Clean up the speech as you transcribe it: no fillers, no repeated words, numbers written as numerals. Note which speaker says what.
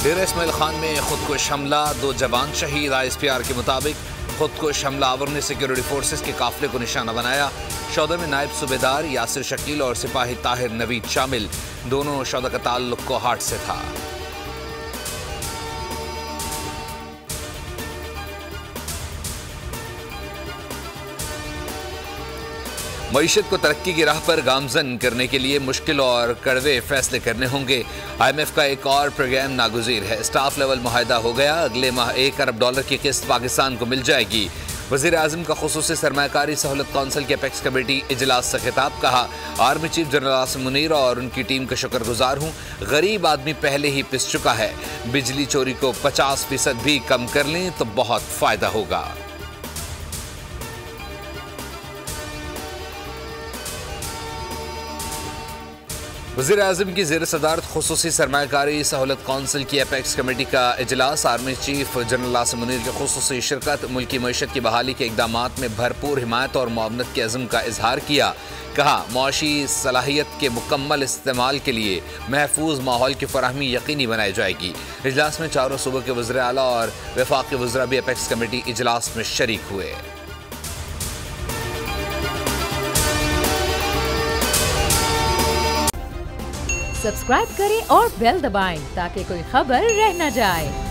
Speaker 1: डेरा इस्माइल खान में खुदकुश हमला, 2 जवान शहीद। ISPR के मुताबिक खुदकुश हमलावर ने सिक्योरिटी फोर्सेस के काफिले को निशाना बनाया। शौदा में नायब सूबेदार यासिर शकील और सिपाही ताहिर नवीद शामिल। दोनों शौदा का ताल्लुक कोहाट से था। मईशत को तरक्की की राह पर गामजन करने के लिए मुश्किल और कड़वे फैसले करने होंगे। IMF का एक और प्रोग्राम नागुज़ीर है। स्टाफ लेवल मुआहदा हो गया। अगले माह $1 अरब की किस्त पाकिस्तान को मिल जाएगी। वज़ीर आज़म का खुसूसी सरमायाकारी सहूलत कौंसिल के अपेक्स कमेटी इजलास से खिताब। कहा, army chief general Asim Munir और उनकी टीम का शुक्रगुजार हूँ। गरीब आदमी पहले ही पिस चुका है। बिजली चोरी को 50% भी कम कर लें तो बहुत फ़ायदा होगा। वज़ीर आज़म की ज़ेर सदारत खुसूसी सरमायाकारी सहूलत कौंसिल की अपेक्स कमेटी का इजलास। Army chief general Asim Munir की खुसूसी शिरकत। मुल्की मईशत की बहाली के इक़दामात में भरपूर हिमायत और मुआवनत के अज़्म का इजहार किया। कहा, मुआशी सलाहियत के मुकम्मल इस्तेमाल के लिए महफूज माहौल की फराहमी यकीनी बनाई जाएगी। इजलास में चारों सूबों के वज़ीर आला और वफाकी वज़रा भी अपेक्स कमेटी इजलास में शरीक हुए।
Speaker 2: सब्सक्राइब करें और बेल दबाएं ताकि कोई खबर रह न जाए।